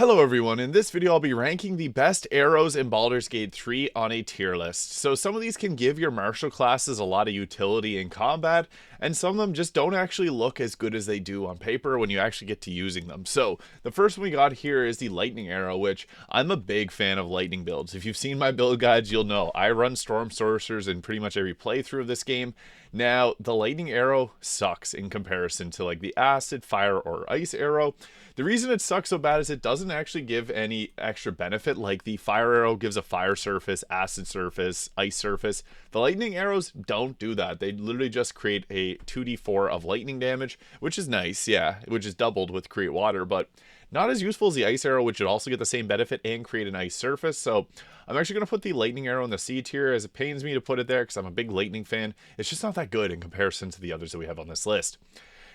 Hello everyone, in this video I'll be ranking the best arrows in Baldur's Gate 3 on a tier list. So some of these can give your martial classes a lot of utility in combat, and some of them just don't actually look as good as they do on paper when you actually get to using them. So the first one we got here is the lightning arrow, which I'm a big fan of lightning builds. If you've seen my build guides, you'll know I run storm sorcerers in pretty much every playthrough of this game. Now, the lightning arrow sucks in comparison to like the acid, fire, or ice arrow. The reason it sucks so bad is it doesn't actually give any extra benefit. Like the fire arrow gives a fire surface, acid surface, ice surface. The lightning arrows don't do that. They literally just create a 2d4 of lightning damage, which is nice, yeah, which is doubled with create water, but not as useful as the ice arrow, which would also get the same benefit and create an ice surface. So I'm actually going to put the lightning arrow in the C tier, as it pains me to put it there because I'm a big lightning fan. It's just not that good in comparison to the others that we have on this list.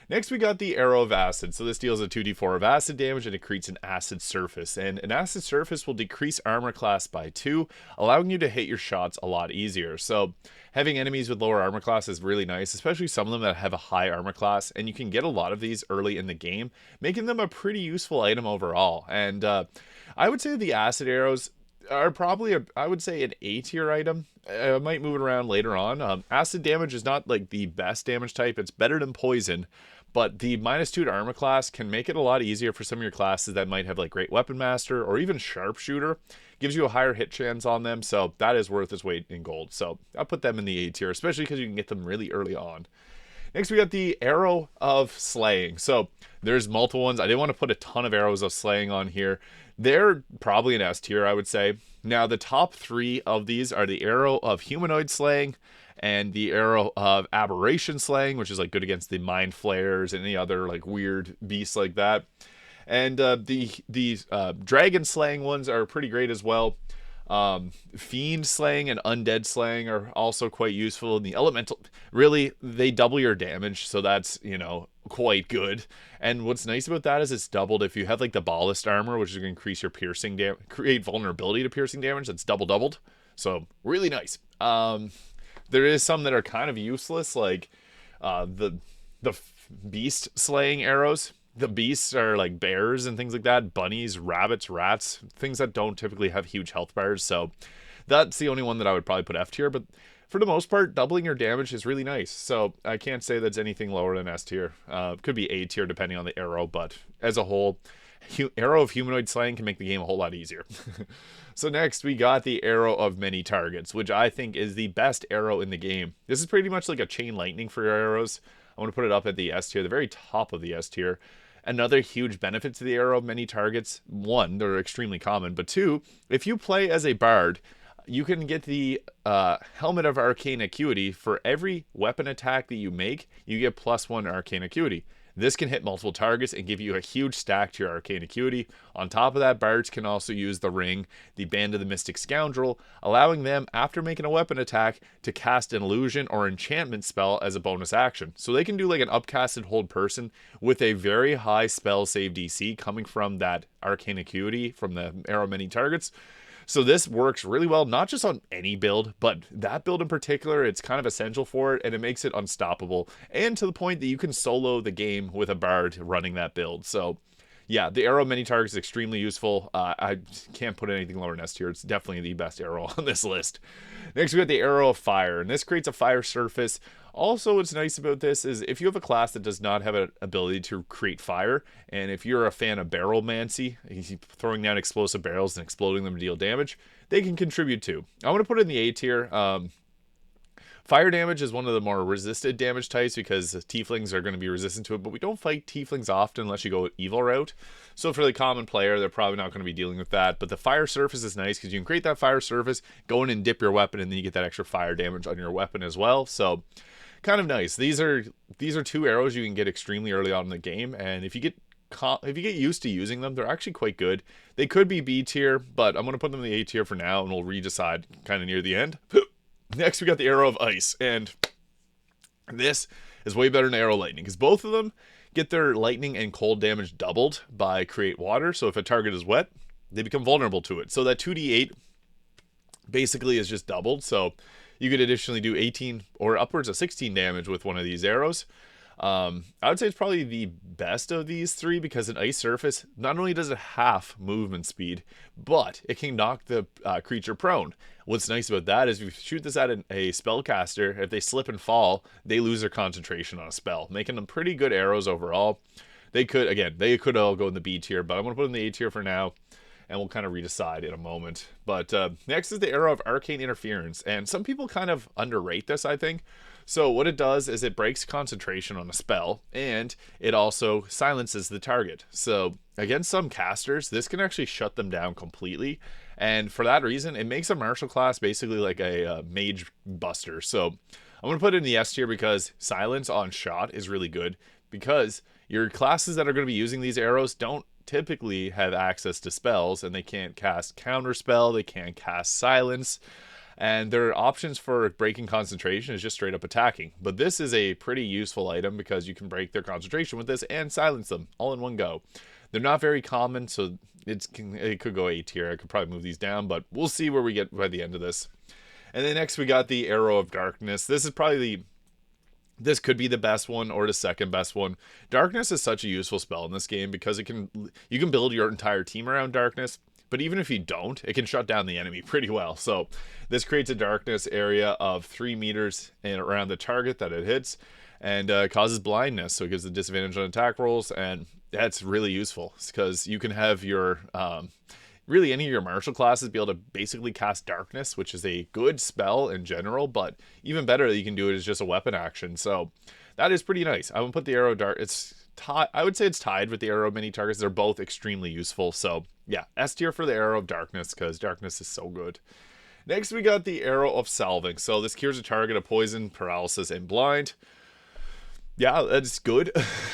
Next, we got the Arrow of Acid. So this deals a 2d4 of acid damage, and it creates an acid surface. And an acid surface will decrease armor class by 2, allowing you to hit your shots a lot easier. So having enemies with lower armor class is really nice, especially some of them that have a high armor class. And you can get a lot of these early in the game, making them a pretty useful item overall. And I would say the acid arrows are probably, I would say, an A tier item. I might move it around later on. Acid damage is not like the best damage type. It's better than poison. But the -2 to armor class can make it a lot easier for some of your classes that might have like Great Weapon Master or even Sharpshooter. Gives you a higher hit chance on them, so that is worth its weight in gold. So I'll put them in the A tier, especially because you can get them really early on. Next, we got the Arrow of Slaying. So there's multiple ones. I didn't want to put a ton of arrows of slaying on here. They're probably an S tier, I would say. Now, the top 3 of these are the Arrow of Humanoid Slaying and the Arrow of Aberration Slaying, which is like good against the Mind Flayers and any other like weird beasts like that. And the Dragon Slaying ones are pretty great as well. Fiend Slaying and Undead Slaying are also quite useful. And the Elemental, really, they double your damage, so that's, you know, quite good. And what's nice about that is it's doubled if you have like the Ballast Armor, which is going to increase your piercing damage, create vulnerability to piercing damage. That's doubled. So really nice. There is some that are kind of useless, like the beast slaying arrows. The beasts are like bears and things like that, bunnies, rabbits, rats, things that don't typically have huge health bars. So that's the only one that I would probably put F tier. But for the most part, doubling your damage is really nice. So I can't say that's anything lower than S tier. Could be A tier depending on the arrow, but as a whole, Arrow of Humanoid Slaying can make the game a whole lot easier. So next, we got the Arrow of Many Targets, which I think is the best arrow in the game. This is pretty much like a chain lightning for your arrows. I want to put it up at the S tier, the very top of the S tier. Another huge benefit to the Arrow of Many Targets: 1, they're extremely common, but 2, if you play as a bard, you can get the Helmet of Arcane Acuity. For every weapon attack that you make, you get +1 Arcane Acuity. This can hit multiple targets and give you a huge stack to your Arcane Acuity. On top of that, bards can also use the ring, the Band of the Mystic Scoundrel, allowing them, after making a weapon attack, to cast an illusion or enchantment spell as a bonus action. So they can do like an upcasted hold person with a very high spell save DC coming from that Arcane Acuity from the Arrow of Many Targets. So this works really well, not just on any build, but that build in particular. It's kind of essential for it, and it makes it unstoppable, and to the point that you can solo the game with a bard running that build. So yeah, the Arrow of Many Targets is extremely useful. I can't put anything lower than S tier. It's definitely the best arrow on this list. Next, we got the Arrow of Fire, and this creates a fire surface. Also, what's nice about this is if you have a class that does not have an ability to create fire, and if you're a fan of barrelmancy, throwing down explosive barrels and exploding them to deal damage, they can contribute too. I want to put it in the A tier. Fire damage is one of the more resisted damage types because tieflings are going to be resistant to it, but we don't fight tieflings often unless you go evil route. So for the common player, they're probably not going to be dealing with that. But the fire surface is nice because you can create that fire surface, go in and dip your weapon, and then you get that extra fire damage on your weapon as well. So kind of nice. These are 2 arrows you can get extremely early on in the game, and if you get used to using them, they're actually quite good. They could be B tier, but I'm going to put them in the A tier for now, and we'll redecide kind of near the end. Next, we got the Arrow of Ice, and this is way better than Arrow of Lightning because both of them get their lightning and cold damage doubled by Create Water. So if a target is wet, they become vulnerable to it. So that 2d8 basically is just doubled. So you could additionally do 18 or upwards of 16 damage with one of these arrows. I would say it's probably the best of these three because an ice surface, not only does it half movement speed, but it can knock the creature prone. What's nice about that is if you shoot this at a spellcaster, if they slip and fall, they lose their concentration on a spell, making them pretty good arrows overall. They could all go in the B tier, but I'm going to put them in the A tier for now, and we'll kind of redecide in a moment. But next is the arrow of Arcane Interference, and some people kind of underrate this, I think. So what it does is it breaks concentration on a spell, and it also silences the target. So against some casters, this can actually shut them down completely, and for that reason, it makes a martial class basically like a mage buster. So I'm going to put it in the S tier because silence on shot is really good, because your classes that are going to be using these arrows don't typically have access to spells, and they can't cast counterspell, they can't cast silence, and their options for breaking concentration is just straight up attacking. But this is a pretty useful item because you can break their concentration with this and silence them all in one go. They're not very common, so it could go A tier. I could probably move these down, but we'll see where we get by the end of this. And then next we got the Arrow of Darkness. This could be the best one or the second best one. Darkness is such a useful spell in this game because you can build your entire team around darkness, but even if you don't, it can shut down the enemy pretty well. So this creates a darkness area of 3 meters around the target that it hits, and causes blindness, so it gives a disadvantage on attack rolls, and that's really useful because you can have your really any of your martial classes be able to basically cast darkness, which is a good spell in general, but even better that you can do it as just a weapon action. So that is pretty nice. I would put the arrow dark. I would say it's tied with the arrow mini targets. They're both extremely useful. So yeah, S tier for the Arrow of Darkness because darkness is so good. Next we got the Arrow of Salving. So this cures a target of poison, paralysis, and blind. Yeah, that's good.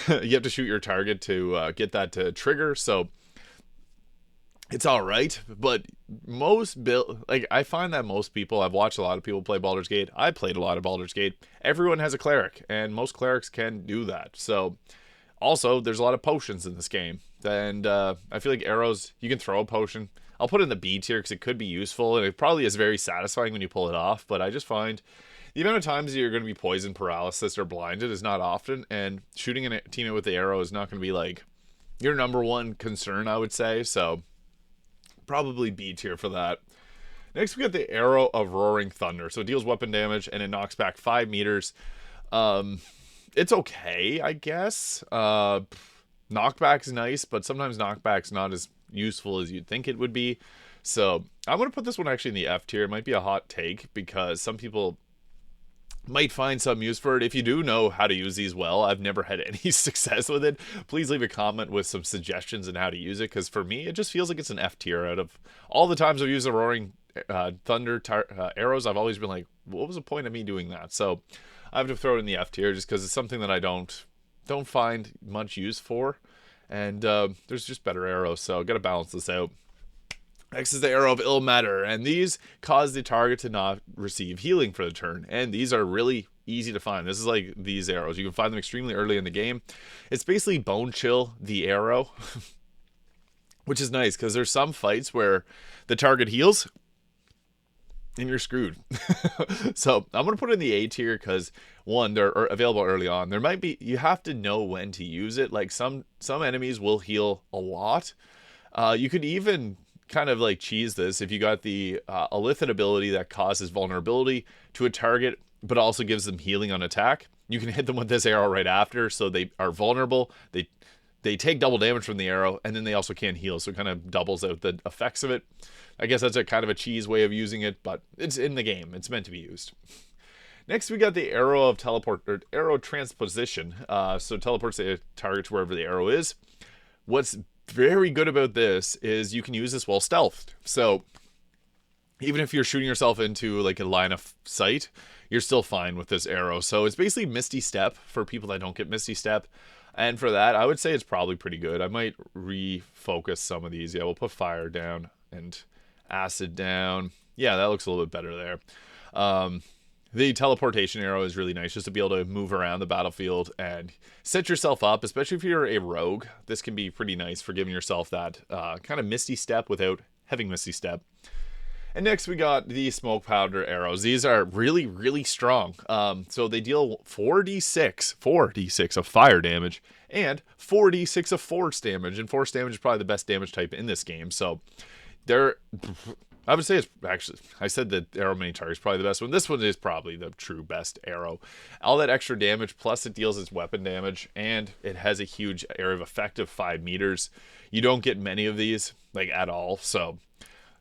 You have to shoot your target to get that to trigger. So it's all right, but I find that most people, I've watched a lot of people play Baldur's Gate. I played a lot of Baldur's Gate. Everyone has a cleric, and most clerics can do that. So also, there's a lot of potions in this game, and I feel like arrows, you can throw a potion. I'll put it in the B tier because it could be useful, and it probably is very satisfying when you pull it off, but I just find the amount of times you're going to be poisoned, paralysis, or blinded is not often, and shooting a teammate with the arrow is not going to be like your number one concern, I would say. So probably B tier for that. Next we got the Arrow of Roaring Thunder. So it deals weapon damage and it knocks back 5 meters. It's okay, I guess. Knockback's nice, but sometimes knockback's not as useful as you'd think it would be. So I'm going to put this one actually in the F tier. It might be a hot take because some people might find some use for it. If you do know how to use these well, I've never had any success with it. Please leave a comment with some suggestions on how to use it, because for me, it just feels like it's an F tier. Out of all the times I've used the Roaring Thunder arrows, I've always been like, what was the point of me doing that? So I have to throw it in the F tier just because it's something that I don't find much use for, and there's just better arrows, so I've got to balance this out. Next is the Arrow of Ill Matter, and these cause the target to not receive healing for the turn, and these are really easy to find. This is like these arrows. You can find them extremely early in the game. It's basically Bone Chill the arrow, which is nice because there's some fights where the target heals and you're screwed. So I'm going to put it in the A tier because, one, they're available early on. You have to know when to use it. Like some enemies will heal a lot. You could even kind of like cheese this if you got the Illithid ability that causes vulnerability to a target but also gives them healing on attack. You can hit them with this arrow right after, so they are vulnerable, they take double damage from the arrow, and then they also can't heal, so it kind of doubles out the effects of it. I guess that's a kind of a cheese way of using it, but it's in the game, it's meant to be used. Next we got the Arrow of Arrow Transposition. So teleports the target to wherever the arrow is. What's very good about this is you can use this while stealthed. So even if you're shooting yourself into like a line of sight, you're still fine with this arrow. So it's basically Misty Step for people that don't get Misty Step. And for that, I would say it's probably pretty good. I might refocus some of these. Yeah, we'll put Fire down and Acid down. Yeah, that looks a little bit better there. The teleportation arrow is really nice just to be able to move around the battlefield and set yourself up, especially if you're a rogue. This can be pretty nice for giving yourself that kind of Misty Step without having Misty Step. And next we got the smoke powder arrows. These are really, really strong. So they deal 4d6 of fire damage and 4d6 of force damage. And force damage is probably the best damage type in this game. So they're, I would say it's actually, I said that arrow mini target is probably the best one. This one is probably the true best arrow. All that extra damage, plus it deals its weapon damage, and it has a huge area of effect of 5 meters. You don't get many of these, like, at all. So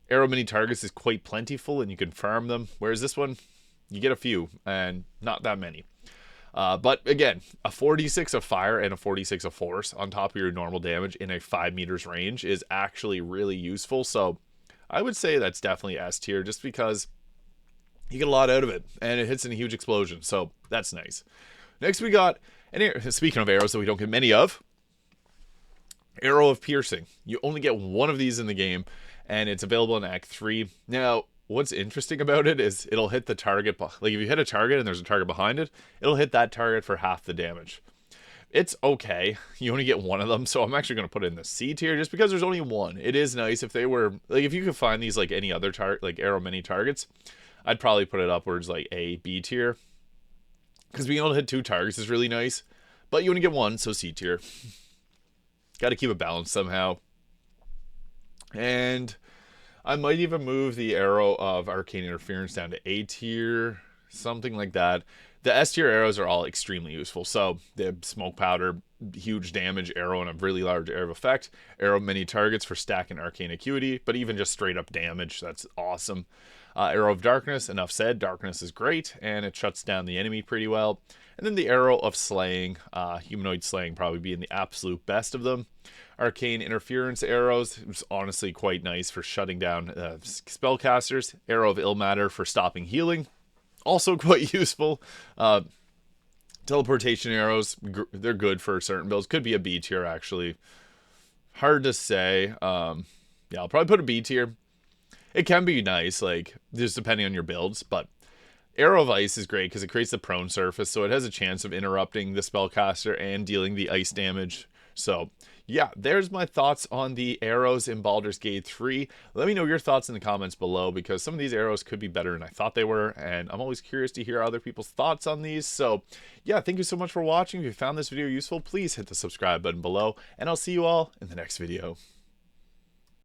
arrow mini targets is quite plentiful and you can farm them, whereas this one you get a few and not that many. But again, a 4d6 of fire and a 4d6 of force on top of your normal damage in a 5 meters range is actually really useful. So I would say that's definitely S tier, just because you get a lot out of it and it hits in a huge explosion, so that's nice. Next we got speaking of arrows that we don't get many of, Arrow of Piercing. You only get one of these in the game, and it's available in Act 3. Now, what's interesting about it is it'll hit the target, like if you hit a target and there's a target behind it, it'll hit that target for half the damage. It's okay. You only get one of them, so I'm actually going to put it in the C tier just because there's only one. It is nice if they were, like, if you could find these like any other target, like arrow mini targets, I'd probably put it upwards like A, B tier. Because being able to hit 2 targets is really nice, but you only get one, so C tier. Got to keep it balanced somehow. And I might even move the arrow of Arcane Interference down to A tier, something like that. The S tier arrows are all extremely useful. So the smoke powder, huge damage arrow and a really large area of effect. Arrow many targets for stacking arcane acuity, but even just straight up damage, that's awesome. Arrow of Darkness, enough said. Darkness is great, and it shuts down the enemy pretty well. And then the Arrow of Slaying, humanoid slaying probably being the absolute best of them. Arcane Interference arrows, it's honestly quite nice for shutting down spellcasters. Arrow of Ill Matter for stopping healing, also quite useful. Teleportation arrows, they're good for certain builds. Could be a B tier, actually. Hard to say. Yeah, I'll probably put a B tier. It can be nice, like, just depending on your builds, but Arrow of Ice is great because it creates the prone surface, so it has a chance of interrupting the spellcaster and dealing the ice damage. So, yeah, there's my thoughts on the arrows in Baldur's Gate 3. Let me know your thoughts in the comments below, because some of these arrows could be better than I thought they were, and I'm always curious to hear other people's thoughts on these. So, yeah, thank you so much for watching. If you found this video useful, please hit the subscribe button below, and I'll see you all in the next video.